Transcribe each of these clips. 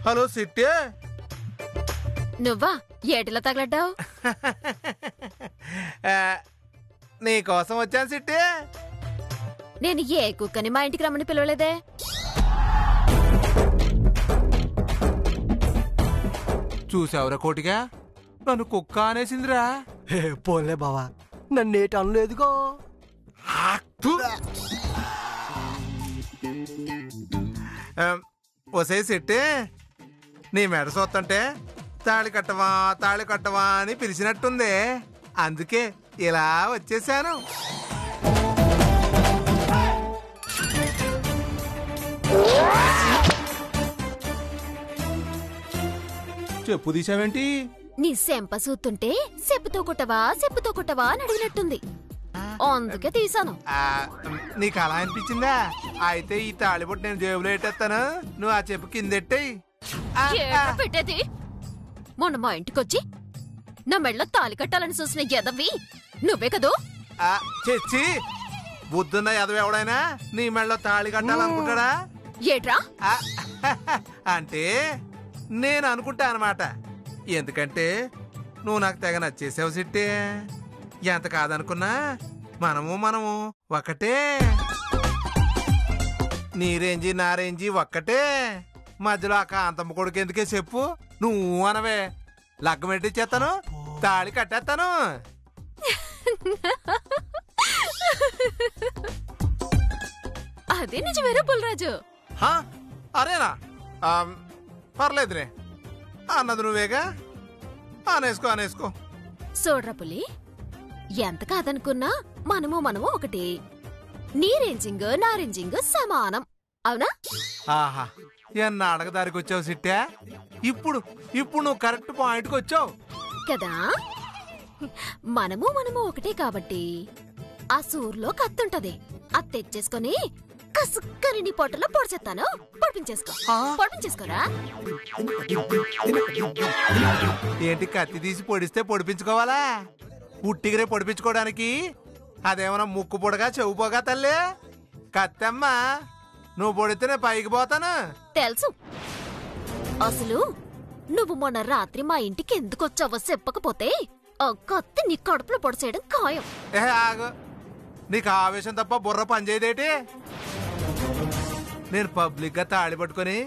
Hello సిట్టి, నువ్వా? ఏటిలా తగలడ్డావు? నీకోసం వచ్చాను సిట్టి. నేను ఏ కుక్కని మా ఇంటికి రమ్మని పిలవలేదే. చూసావురా కోటిగా, నన్ను కుక్క అనేసిందిరా. పోన్లే బావా, నన్నేటి అనలేదుగో. ఒసే సిట్టి, నీ మెడ చూస్తుంటే తాళి కట్టవా అని పిలిచినట్టుంది. అందుకే ఇలా వచ్చేసాను. చెప్పు తీసావేంటి? నీ సెంప సూతుంటే చెప్పుతో కొట్టవా అని అడిగినట్టుంది. అందుకే తీసాను. నీకు అలా అనిపించిందా? అయితే ఈ తాళిబొట్టు నేను జేబులో పెట్టేస్తాను, నువ్వు ఆ చెప్పు కిందెట్టేయి. పెట్టేది మొన్న మా ఇంటికొచ్చి నా మెడలో తాళి కట్టాలని చూసిన ఎదవి నువ్వే కదూ? చెచ్చి, బుద్ధున్న ఎదవ ఎవడైనా నీ మెడలో తాళి కట్టాలనుకుంటాడా? ఏట్రా అంటే నేను అనుకుంటా అనమాట. ఎందుకంటే నువ్వు నాకు తెగ నచ్చేసావు సిట్టి. ఎంత కాదనుకున్నా మనము ఒక్కటే. నీ రేంజి నా రేంజి ఒక్కటే. మధ్యలో ఆ కాంతమ్మ కొడుకు ఎందుకే చెప్పు? నువ్వు అనవే, లగ్గం పెట్టిచ్చేస్తాను, తాళి కట్టేస్తాను. అదే నిజమేరా పుల్రాజు? అరేనా? పర్లేదురే, అన్నది నువ్వేగా, అనేసుకో. చూడ్రా పులి, ఎంత కాదనుకున్నా మనము ఒకటి. నీ రేంజింగ్ నా రేంజింగ్ సమానం, అవునా? ఆహా, ఎన్నాళ్ళకి దారికి వచ్చావు సిట్టా. ఇప్పుడు నువ్వు కరెక్ట్ పాయింట్కి వచ్చావు కదా. మనము ఒకటే కాబట్టి ఆ సూర్లో కత్తుంటది, అది తెచ్చేసుకొని కసుక్కని నీ పొట్టలో పొడిచేస్తాను. పొడిపించేసుకోరా. ఏంటి, కత్తి తీసి పొడిస్తే పొడిపించుకోవాలా? ఉట్టిగిరే పొడిపించుకోవడానికి అదేమన్నా ముక్కు పొడగా చెవు పోగా తల్లి? కత్తమ్మా, నువ్వు పొడితే నేను పైకి పోతాను. తెలుసు. అసలు నువ్వు మొన్న రాత్రి మా ఇంటికి ఎందుకు వచ్చావో చెప్పకపోతే ఆ కత్తి నీ కడుపులో పొడిచేయడం ఖాయం. ఆగు, నీకు ఆవేశం తప్ప బుర్ర పనిచేయదేటి? నేను పబ్లిక్ గా తాళి పట్టుకుని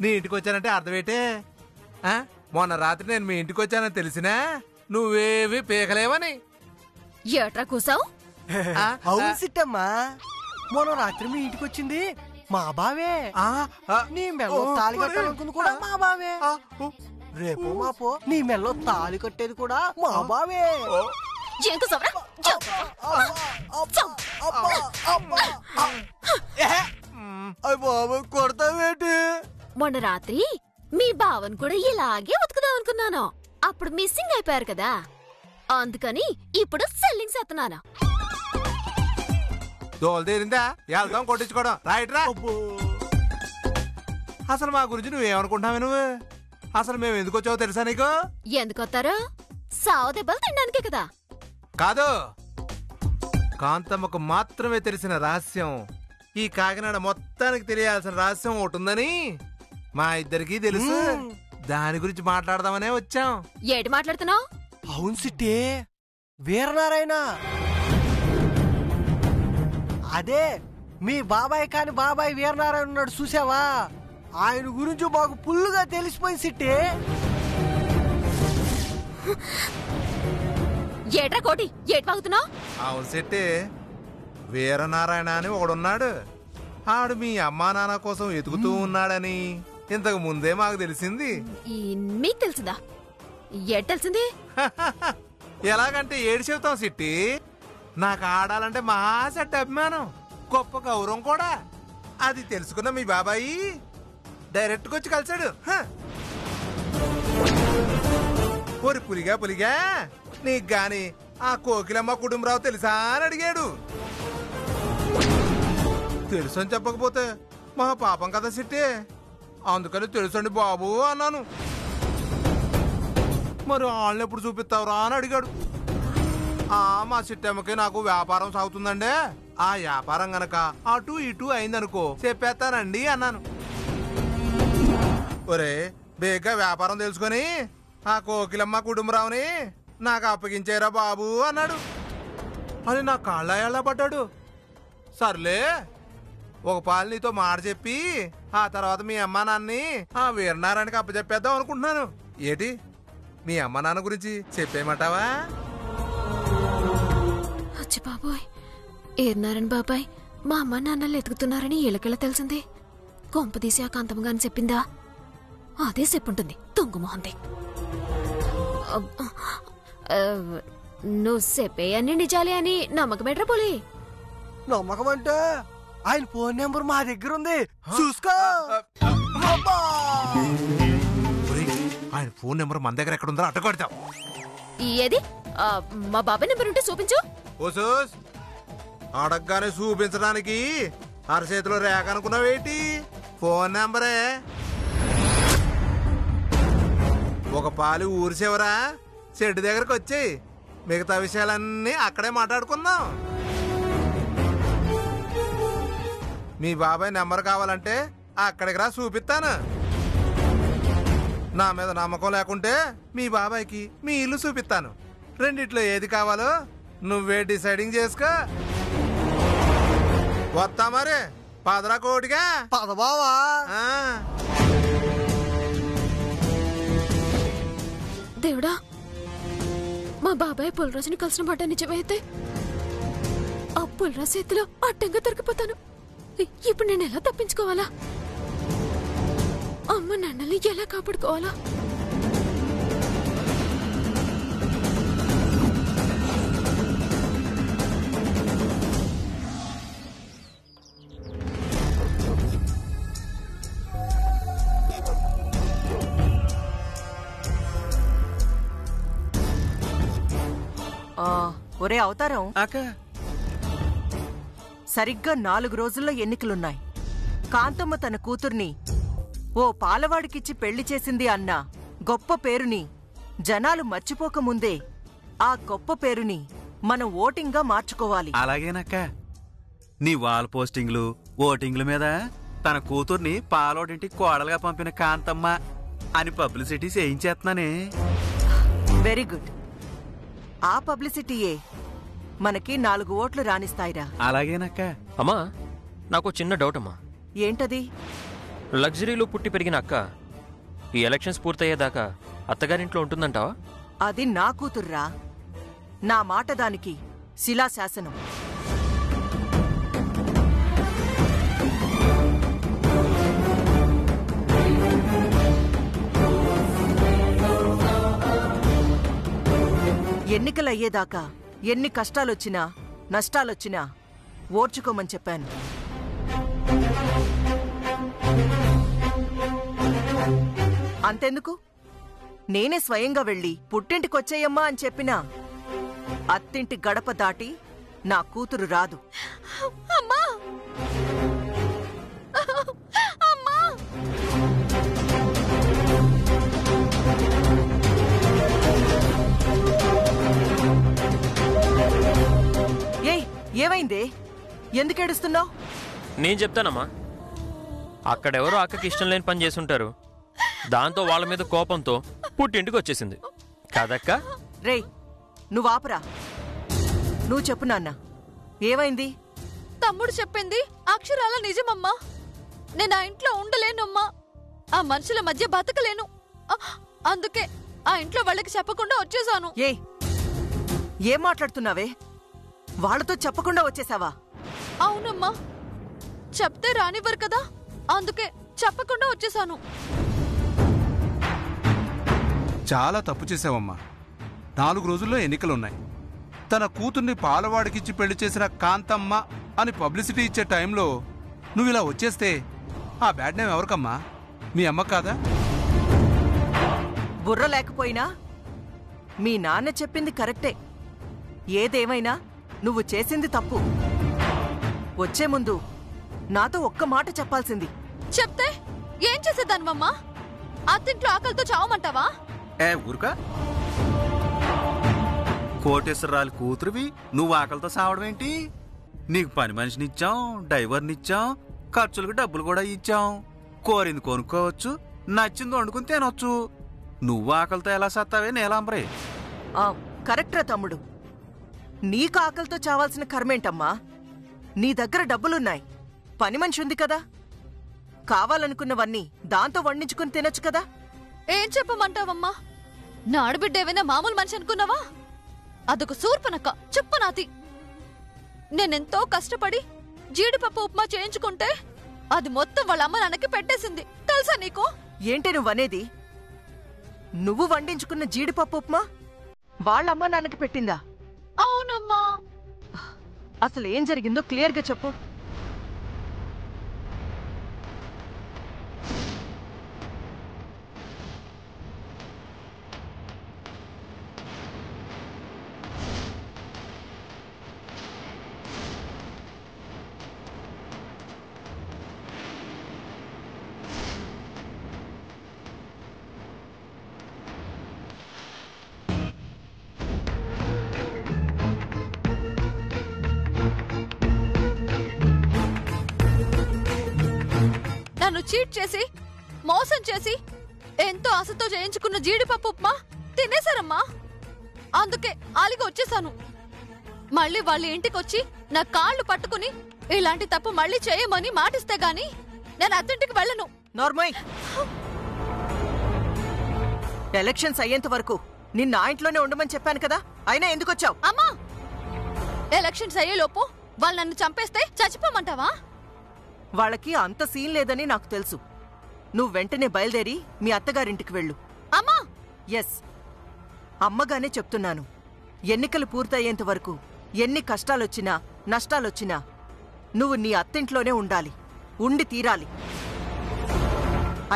నీ ఇంటికి వచ్చానంటే అర్థమేటే? మొన్న రాత్రి నేను మీ ఇంటికి వచ్చానని తెలిసినా నువ్వేవి పీకలేవని. ఏట్రా కూసావు? అవును సిట్టమ్మా, మొన్న రాత్రి మీ ఇంటికి వచ్చింది మా బావే. నీ మెల్లో తాళి కట్టాలనుకుంది కూడా మా బావే. రేపు మాపో నీ మెల్లో తాళి కట్టేది కూడా మా బావే. కొడతావేంటి? మొన్న రాత్రి మీ బావన్ కూడా ఇలాగే ఉతుకుదాం అనుకున్నాను. అప్పుడు మిస్సింగ్ అయిపోయారు కదా, అందుకని ఇప్పుడు సెల్లింగ్ చేస్తున్నాను. దోలు తీరిందా? వెళ్దాం కొట్టించుకోవడం. రైట్రా. అసలు మా గురించి నువ్వేమనుకుంటున్నావే? నువ్వు అసలు మేము ఎందుకు వచ్చావో తెలుసా నీకు? ఎందుకు వస్తారు? సావు దెబ్బలు తినడానికే కదా. కాదు, కాంతమ్మకు మాత్రమే తెలిసిన రహస్యం, ఈ కాకినాడ మొత్తానికి తెలియాల్సిన రహస్యం ఒకటి ఉందని మా ఇద్దరికి తెలుసు. దాని గురించి మాట్లాడదామనే వచ్చాం. ఏటి మాట్లాడుతున్నావు? అవును సిట్టి, వీరనారాయణ అదే మీ బాబాయ్ కాని బాబాయ్ వీరనారాయణ ఉన్నాడు చూసావా? ఆయన గురించి మాకు ఫుల్లుగా తెలిసిపోయింది సిట్టి. ఏట్రా కోటి, ఏటి వాగుతున్నావు? అవును సిట్టి, వీరనారాయణ అని ఒకడున్నాడు. ఆడు మీ అమ్మా నాన్న కోసం ఎతుకుతూ ఉన్నాడని ఇంతకు ముందే మాకు తెలిసింది. మీకు తెలిసిందా? ఏటి తెలిసింది? ఎలాగంటే ఏడు చెబుతాం సిట్టి. నాకు ఆడాలంటే మహాసెట్ అభిమానం, గొప్ప గౌరవం కూడా. అది తెలుసుకున్న మీ బాబాయి డైరెక్ట్గా వచ్చి కలిశాడు. ఒరి పులిగా నీకు గాని ఆ కోకిలమ్మ కుటుంబరావు తెలుసా అని అడిగాడు. తెలుసు అని చెప్పకపోతే మా పాపం కదా సిట్టి, అందుకని తెలుసండి బాబు అన్నాను. మరి వాళ్ళని ఎప్పుడు చూపిస్తావురా అని అడిగాడు. మా సిట్టమ్మకి నాకు వ్యాపారం సాగుతుందండి, ఆ వ్యాపారం గనక అటు ఇటు అయిందనుకో చెప్పేస్తానండి అన్నాను. ఒరే బేగ్గా వ్యాపారం తెలుసుకొని ఆ కోకిలమ్మ కుటుంబరావుని నాకు అప్పగించేరా బాబు అన్నాడు. అది నా కాళ్ళ ఎలా పడ్డాడు. సర్లే ఒక పాలు నీతో మాట చెప్పి ఆ తర్వాత మీ అమ్మా నాన్నని ఆ వీరనారాయణకి అప్పచెప్పేద్దాం అనుకుంటున్నాను. ఏంటి మీ అమ్మ నాన్న గురించి చెప్పేయమంటావా? అచ్చి బాబోయ్, ఏర్నారాయణ బాబాయ్ మా అమ్మ నాన్నలు ఎదుగుతున్నారని వీళ్ళకెళ్ళ తెలిసింది. కొంపదీసి ఆ కాంతమ్మగాని చెప్పిందా? అదే చెప్పుంటుంది తొంగుమోహంది. నువ్వు చెప్పేయన్ని నిజాలే అని నమ్మకం బెటరా పోలీ? నమ్మకం అంటే ఆయన ఫోన్ నెంబర్ మా దగ్గర ఉంది, చూసుకో. ఆయన ఫోన్ నెంబర్ మన దగ్గర ఎక్కడ ఉందో అడ్డకొడతాం. ఏది మా బాబాయ్ నెంబర్ ఉంటే చూపించు. ఓసోస్ అడగగానే చూపించడానికి అరచేతిలో రేఖ అనుకున్నావేటి? ఫోన్ నెంబరే. ఒక పాలు ఊరి చివరా చెట్టు దగ్గరకు వచ్చి మిగతా విషయాలన్నీ అక్కడే మాట్లాడుకుందాం. మీ బాబాయ్ నెంబర్ కావాలంటే అక్కడికి రా చూపిస్తాను. నా మీద నమ్మకం లేకుంటే మీ బాబాయ్కి మీ ఇల్లు చూపిస్తాను. రెండిట్లో ఏది కావాలో నువ్వే డిసైడింగ్ చేసుకో. వస్తా మరి పదరా కోటిగా. పదబావా. దేవుడా, మా బాబాయ్ పుల్రాజుని కలిసిన మాట నిజమైతే ఆ పుల్రాజు చేతిలో అడ్డంగా దొరికిపోతాను. ఇప్పుడు నేను ఎలా తప్పించుకోవాలా? అమ్మ నాన్నల్ని ఎలా కాపాడుకోవాలా? ఒరే అవతారం, సరిగ్గా 4 రోజుల్లో ఎన్నికలున్నాయి. కాంతమ్మ తన కూతుర్ని ఓ పాలవాడికిచ్చి పెళ్లి చేసింది అన్న గొప్ప పేరుని జనాలు మర్చిపోకముందే ఆ గొప్ప పేరుని మనం ఓటింగ్గా మార్చుకోవాలి. అలాగేనక్క. నీ వాల్ పోస్టింగ్లు ఓటింగ్ల మీద తన కూతుర్ని పాలోడింటికి కోడలుగా పంపిన కాంతమ్మ అని పబ్లిసిటీ చేయించేస్తున్నానే. Very good. ఆ పబ్లిసిటీయే మనకి 4 ఓట్లు రాణిస్తాయిరా. అలాగేనక్క. అమ్మా, నాకు చిన్న డౌట్ అమ్మా. ఏంటది? లగ్జరీలో పుట్టి పెరిగిన అక్క ఈ ఎలక్షన్స్ పూర్తయ్యేదాకా అత్తగారింట్లో ఉంటుందంటావా? అది నా కూతుర్రా. నా మాట దానికి శిలాశాసనం. ఎన్నికలయ్యేదాకా ఎన్ని కష్టాలొచ్చినా నష్టాలొచ్చినా ఓర్చుకోమని చెప్పాను. అంతెందుకు, నేనే స్వయంగా వెళ్ళి పుట్టింటికొచ్చేయమ్మా అని చెప్పినా అత్తింటి గడప దాటి నా కూతురు రాదు. అమ్మా! అమ్మా! ఏయ్, ఏమైందే? ఎందుకేడుస్తున్నావు? నేను చెప్తానమ్మా. అక్కడెవరో అక్కకి ఇష్టం లేని పని చేసుంటారు. దాంతో వాళ్ళ మీద కోపంతో పుట్టింటికి వచ్చేసింది కదక్క. రేయ్, నువ్వాపరా. నువ్వు చెప్పు నాన్న, ఏమైంది? తమ్ముడు చెప్పింది అక్షరాల నిజమమ్మా. నేను ఆ ఇంట్లో ఉండలేనమ్మా. ఆ మనుషుల మధ్య బతకలేను. అందుకే ఆ ఇంట్లో వాళ్ళకి చెప్పకుండా వచ్చేసాను. ఏం మాట్లాడుతున్నావే? వాళ్ళతో చెప్పకుండా వచ్చేసావా? అవునమ్మా, చెప్తే రానివ్వరు కదా, అందుకే చెప్పకుండా వచ్చేసాను. చాలా తప్పు చేసావమ్మా. 4 రోజుల్లో ఎన్నికలున్నాయి. తన కూతుర్ని పాలవాడికిచ్చి పెళ్లి చేసిన కాంతమ్మ అని పబ్లిసిటీ ఇచ్చే టైంలో నువ్వు ఇలా వచ్చేస్తే ఆ బ్యాడ్ నేమ్ ఎవరికమ్మా? మీ అమ్మ కాదా? బుర్ర లేకపోయినా మీ నాన్న చెప్పింది కరెక్టే. ఏదేమైనా నువ్వు చేసింది తప్పు. వచ్చే ముందు నాతో ఒక్క మాట చెప్పాల్సింది. చెప్తే ఏం చేసేదానివమ్మా? అత్తింట్లో ఆకలితో చావమంటావా? ఊరుకా. కోటేశ్వరరాలు కూతురువి నువ్వు ఆకలితో సావడం ఏంటి? నీకు పని మనిషినిచ్చాం, డ్రైవర్నిచ్చాం, ఖర్చులకు డబ్బులు కూడా ఇచ్చాం. కోరింది కొనుక్కోవచ్చు, నచ్చింది వండుకుని తినొచ్చు. నువ్వు ఆకలితో ఎలా సత్తావే నీలాంబరి? కరెక్ట్రా తమ్ముడు. నీకు ఆకలితో చావాల్సిన కర్మేంటమ్మా? నీ దగ్గర డబ్బులున్నాయి, పని మనిషి ఉంది కదా, కావాలనుకున్నవన్నీ దాంతో వండించుకుని తినొచ్చు కదా. ఏం చెప్పమంటావమ్మా? నా ఆడబిడ్డ ఏమైనా మామూలు మనిషి అనుకున్నావా? అదొక సూర్పనక్క, చెప్పనాతి. నేనెంతో కష్టపడి జీడిపప్పు ఉప్మా చేయించుకుంటే అది మొత్తం వాళ్ళ అమ్మ నాన్నకి పెట్టేసింది, తెలుసా నీకు? ఏంటి నువ్వనేది? నువ్వు వండించుకున్న జీడిపప్పు ఉప్మా వాళ్ళమ్మ నాన్నకి పెట్టిందా? అవునమ్మా. అసలు ఏం జరిగిందో క్లియర్గా చెప్పు. నన్ను చీట్ చేసి మోసం చేసి ఎంతో ఆశతో చేయించుకున్న జీడిపప్పు ఉప్మా తినేశారమ్మా. అందుకే ఆలిగా వచ్చేసాను. మళ్ళీ వాళ్ళ ఇంటికొచ్చి నా కాళ్ళు పట్టుకుని ఇలాంటి తప్పు మళ్ళీ చేయమని మాటిస్తే గాని నేను అత్తింటికి వెళ్ళను. నార్మల్. ఎలక్షన్స్ అయ్యేంత వరకు నిన్న ఆ ఇంట్లోనే ఉండమని చెప్పాను కదా, అయినా ఎందుకు వచ్చావు? అమ్మా, ఎలక్షన్స్ అయ్యేలోపు వాళ్ళు నన్ను చంపేస్తే చచ్చిపోమంటావా? వాళ్ళకి అంత సీన్ లేదని నాకు తెలుసు. నువ్వు వెంటనే బయలుదేరి మీ అత్తగారింటికి వెళ్ళు. అమ్మా! ఎస్, అమ్మగానే చెప్తున్నాను. ఎన్నికలు పూర్తయ్యేంత వరకు ఎన్ని కష్టాలొచ్చినా నష్టాలొచ్చినా నువ్వు నీ అత్తింట్లోనే ఉండాలి, ఉండి తీరాలి.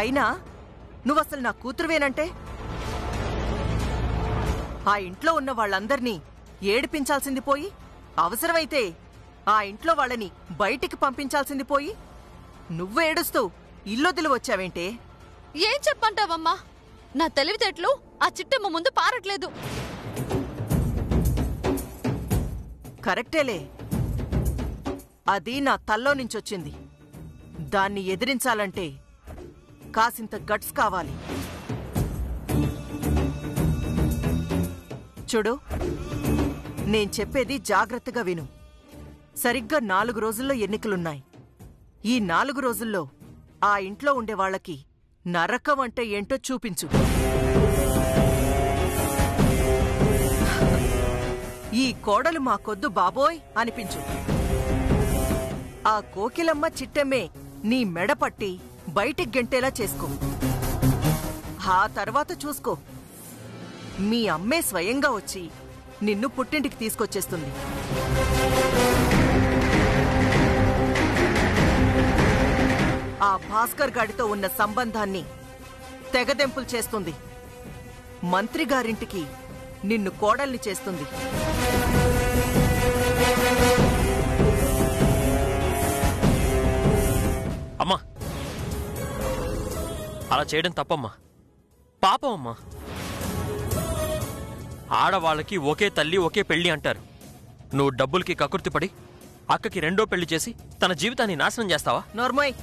అయినా నువ్వసలు నా కూతురువేనంటే ఆ ఇంట్లో ఉన్న వాళ్ళందర్నీ ఏడిపించాల్సింది పోయి, అవసరమైతే ఆ ఇంట్లో వాళ్ళని బయటికి పంపించాల్సింది పోయి, నువ్వు ఏడుస్తూ ఇల్లొదిలి వచ్చావేంటే? ఏం చెప్పంటావమ్మా? నా తెలివితేటలు ఆ చిట్టమ్మ ముందు పారట్లేదు. కరెక్టేలే, అది నా తల్లో నుంచొచ్చింది. దాన్ని ఎదిరించాలంటే కాసింత గట్స్ కావాలి. చూడు, నేను చెప్పేది జాగ్రత్తగా విను. సరిగ్గా 4 రోజుల్లో ఎన్నికలున్నాయి. ఈ 4 రోజుల్లో ఆ ఇంట్లో ఉండేవాళ్లకి నరకం అంటే ఏంటో చూపించు. ఈ కోడలు మాకొద్దు బాబోయ్ అనిపించు. ఆ కోకిలమ్మ చిట్టమ్మే నీ మెడపట్టి బయటికి గెంటేలా చేసుకో. ఆ తర్వాత చూసుకో, మీ అమ్మే స్వయంగా వచ్చి నిన్ను పుట్టింటికి తీసుకొచ్చేస్తుంది. ఆ భాస్కర్ గాడితో ఉన్న సంబంధాన్ని తెగదెంపులు చేస్తుంది. మంత్రి గారింటికి నిన్ను కోడల్ని చేస్తుంది. అమ్మా, అలా చేయడం తప్పమ్మా, పాపం అమ్మా. ఆడవాళ్ళకి ఒకే తల్లి ఒకే పెళ్లి అంటారు. నువ్వు డబ్బులకి కకుర్తిపడి అక్కకి 2వ పెళ్లి చేసి తన జీవితాన్ని నాశనం చేస్తావా? నోర్మోయ్,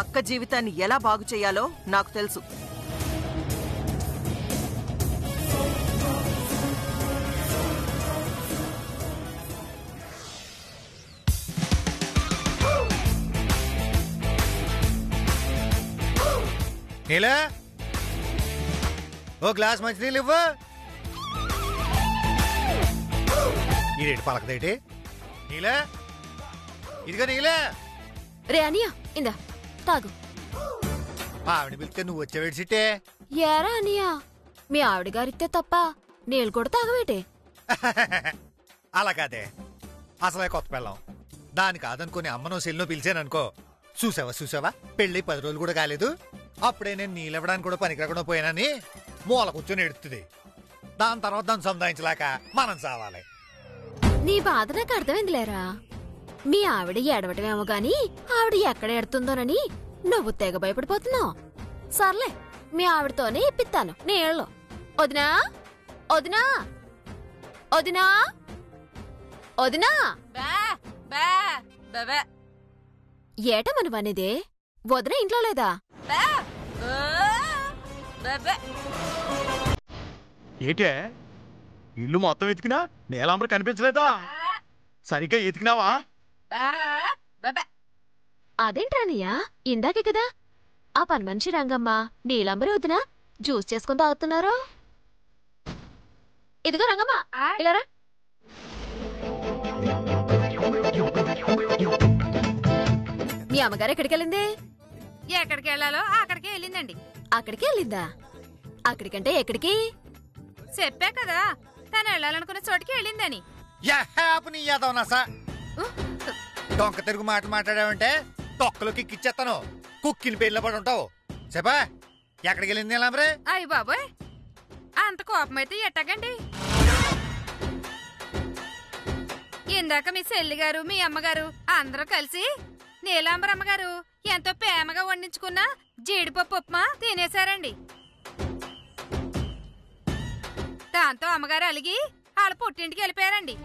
అక్క జీవితాన్ని ఎలా బాగు చేయాలో నాకు తెలుసు. నీలా ఓ గ్లాస్ మంచినీళ్ళు ఇవ్వు. ఈ రేటు పలకదేటి? నీలా, ఇదిగో నీలా. రే అనియా, ఇందా తాగు. ఆవిడ పిలిస్తే నువ్వు వచ్చేవేటి సిట్టే? ఏరా అనియా, మీ ఆవిడ గారిస్తే తప్ప నీళ్ళు కూడా తాగవేటే? అలా కాదే, అసలే కొత్త పెళ్ళం. దాని కాదనుకుని అమ్మనో సెల్లినో పిలిచాననుకో, చూసావా పెళ్ళి 10 రోజులు కూడా కాలేదు, అప్పుడే నేను నీళ్ళివ్వడానికి కూడా పనికిరాకుండా పోయానని మూల కూర్చొని ఎడుతుంది. దాని తర్వాత దాన్ని సంధాయించలేక మనం చావాలి. నీ బాధ నాకు అర్థమైందిలేరా. మీ ఆవిడ ఏడవటమేమో గాని ఆవిడ ఎక్కడ ఎడుతుందోనని నువ్వు తెగ భయపడిపోతున్నావు. సర్లే, మీ ఆవిడతోనే ఇప్పిస్తాను నీళ్ళు. వదినా వదినా వదినా వదినా, ఏట మనవనేదే? వదిన ఇంట్లో లేదా? ఏటే ఇల్లు మొత్తం ఎతికినా నీలాంబర కనిపించలేదా? సరిగ్గా ఎతికినావా? అదేంట్రానయ్యా, ఇందాకే కదా ఆ పని మనిషి రంగమ్మ నీలంబరి వదిన జ్యూస్ చేసుకుని తాగుతున్నారు. ఇదిగో రంగమ్మ, ఇలారా. మీ అమ్మగారు ఎక్కడికి వెళ్ళింది? ఎక్కడికి వెళ్ళాలో అక్కడికి వెళ్ళిందండి. అక్కడికి వెళ్ళిందా? అక్కడికంటే ఎక్కడికి? చెప్పా కదా తను వెళ్ళాలనుకున్న చోటికి వెళ్ళిందని. దొంక తిరుగు మాట మాట్లాడావంటే తొక్కలో కిక్కిచ్చేస్తాను. కుక్కిని పేర్ల పడి ఉంటావు. చెప్పా ఎక్కడికి వెళ్ళింది నీలాంబరే? అయ్య బాబోయ్, అంత కోపం అయితే ఎట్టగండి. ఇందాక మీ చెల్లి గారు మీ అమ్మగారు అందరూ కలిసి నీలాంబరమ్మ గారు ఎంతో ప్రేమగా వండించుకున్న జీడిపప్పు ఉప్మా తినేశారండి. దాంతో అమ్మగారు అలిగి వాళ్ళ పుట్టింటికి వెళ్ళిపోయారండి.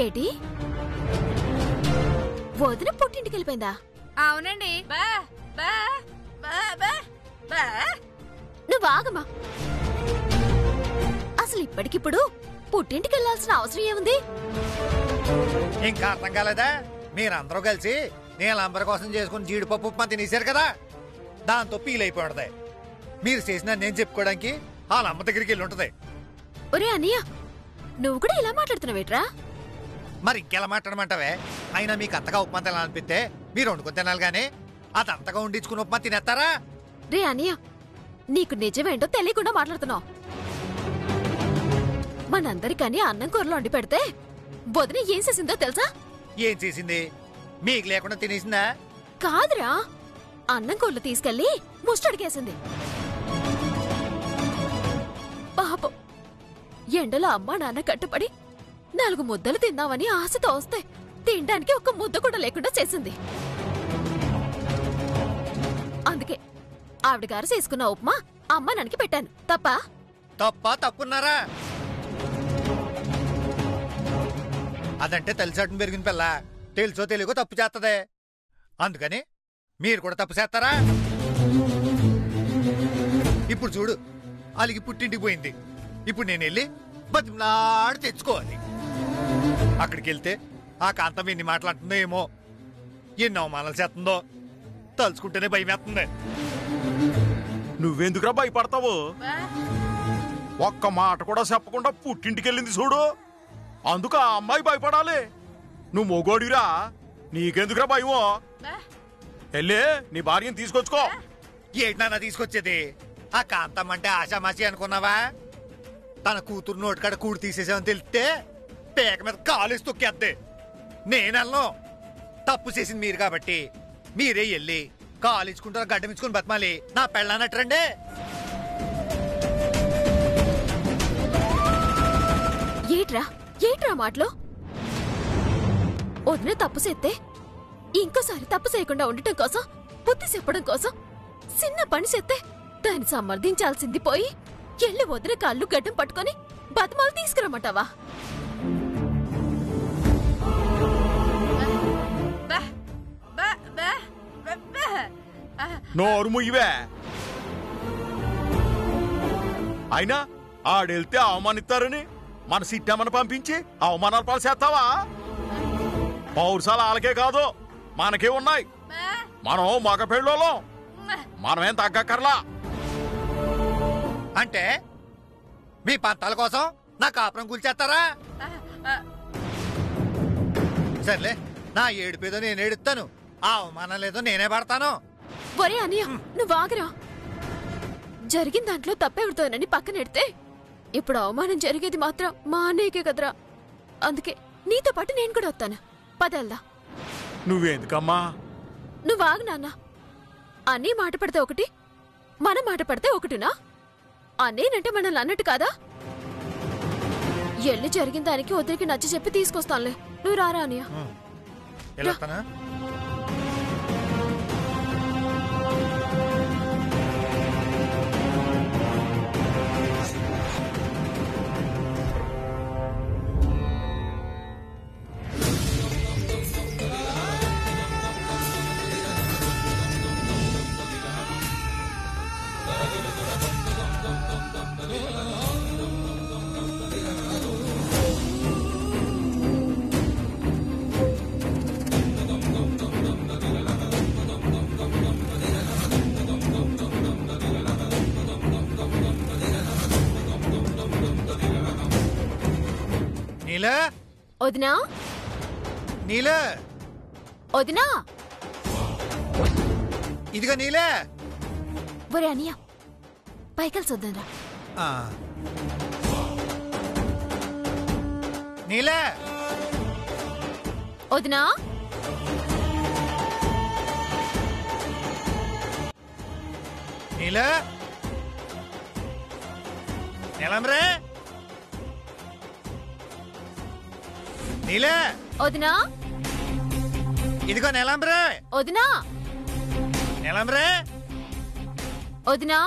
ఏటి వదిన పుట్టింటికి వెళ్ళిపోయిందా? అవునండి. నువ్వు ఆగమా. అసలు ఇప్పటికిప్పుడు పుట్టింటికి వెళ్లాల్సిన అవసరం ఏముంది? ఇంకా అర్థం కాలేదా? మీరందరూ కలిసి నీలాంబర కోసం చేసుకుని జీడిపప్పు ఉప్మా తినేశారు కదా, దాంతో పీలైపోయింది. మీరు చేసిన నేను చెప్పుకోవడానికి వాళ్ళ అమ్మ దగ్గరికి వెళ్ళి ఉంటది. ఒరే అన్నయ్య, నువ్వు కూడా ఇలా మాట్లాడుతున్నావేట్రా? మరి ఇంకెలా మాట్లాడమంటావే? అయినా మీకు అంతగా ఉప్మా తినాలనిపిస్తే మీరు వండుకుని తినాలి గానీ అది అంతగా వండించుకుని ఉప్మా తినేస్తారా? రే అన్నయ్య, నీకు నిజమేంటో తెలియకుండా మాట్లాడుతున్నావు. మనందరికని అన్నం కూరలో వండి పెడితే వదిన ఏం చేసిందో తెలుసా? ఏం చేసింది? మీకు లేకుండా తినేసిందా? కాదురా, అన్నం కూరలు తీసుకెళ్లి ముష్టడికేసింది. పాపం ఎండలో అమ్మా నాన్న కట్టుబడి 4 ముద్దలు తిందామని ఆశతో వస్తే తినడానికి ఒక్క ముద్ద కూడా లేకుండా చేసింది. అందుకే ఆవిడ గారు చేసుకున్న ఉప్మా అమ్మ నాన్నకి పెట్టాను. తప్పున్నారా? అదంటే తెలిసాటం పెరిగిన పిల్ల తెలుసో తెలియకో తప్పు చేస్తదే. అందుకని మీరు కూడా తప్పు చేస్తారా? ఇప్పుడు చూడు, అలిగి పుట్టింటికి పోయింది. ఇప్పుడు నేను వెళ్ళి బతిమలాడి తెచ్చుకోవాలి. అక్కడికి వెళ్తే ఆ కాంతం ఎన్ని మాట్లాడుతుందో ఏమో, ఎన్ని అవమానాలు చేస్తుందో తలుచుకుంటేనే భయం వేస్తుంది. నువ్వెందుకురా భయపడతావు? ఒక్క మాట కూడా చెప్పకుండా పుట్టింటికి వెళ్ళింది చూడు, అందుకు ఆ అమ్మాయి భయపడాలి. నువ్వు మొగోడిరా, నీకెందుకురా భయమో? వెళ్ళే నీ భార్యను తీసుకొచ్చుకో. ఏంటి నాన్న తీసుకొచ్చేది? ఆ కాంతం అంటే ఆశామాషి అనుకున్నావా? తన కూతురు నోటికాడ కూడి తీసేసామని తెలిస్తే పేక మీద కాలేసి తొక్కేద్దే. నేనెళ్ళను. తప్పు చేసింది మీరు కాబట్టి మీరే వెళ్ళి కాలించుకుంటారు, గడ్డమించుకుని బతమాలి. నా పెళ్ళానట్రండి. ఏట్రా మాటలు? వదిన తప్పు చేస్తే ఇంకోసారి తప్పు చేయకుండా ఉండటం కోసం, బుద్ధి చెప్పడం కోసం చిన్న పని చేస్తే దాన్ని సమర్థించాల్సింది పోయి ఎల్లి వదిన కాళ్ళు గడ్డం పట్టుకొని బతమాలు తీసుకురమ్మంటావా? నోరు ముయ్యవే. అయినా ఆడెళ్తే అవమానిస్తారని మన సిట్టమ్మను పంపించి అవమానాలు పాలు చేస్తావా? పౌరుషాలు వాళ్ళకే కాదు మనకే ఉన్నాయి. మనం మగ పెళ్ళోళ్ళం, మనమేం తగ్గక్కర్లా. అంటే మీ పంతాల కోసం నా కాపురం కూల్చేస్తారా? సర్లే, నా ఏడుపేదో నేను ఏడుస్తాను, ఆ అవమానం లేదో నేనే పడతాను. ఒరే అనియ, నువ్వు ఆగరా. జరిగిన దాంట్లో తప్పెవడుతోనని పక్కనెడితే ఇప్పుడు అవమానం జరిగేది మాత్రం మా అన్నయ్యకే కదరా. అందుకే నీతో పాటు నేను కూడా వస్తాను. పదెల్దా. నువ్వెందుకమ్మా? నువ్వు ఆగు నాన్న. అన్నీ మాట పడితే ఒకటి, మన మాట పడితే ఒకటినా? అన్నేనంటే మనల్ని అన్నట్టు కాదా? ఎల్లి జరిగిన దానికి వదిలికి నచ్చ చెప్పి తీసుకొస్తానులే. నువ్వు రారా అనియ. నీలా వదినా నీలా వదినా ఇదిగో నీలా. ఒరే అనియా పైకల్సి వద్దాంరా. నీలా వదినా నీలా నీలంబరే నీలా వదినా ఇదిగో నీలంబరే వదినా నీలంబరే వదినా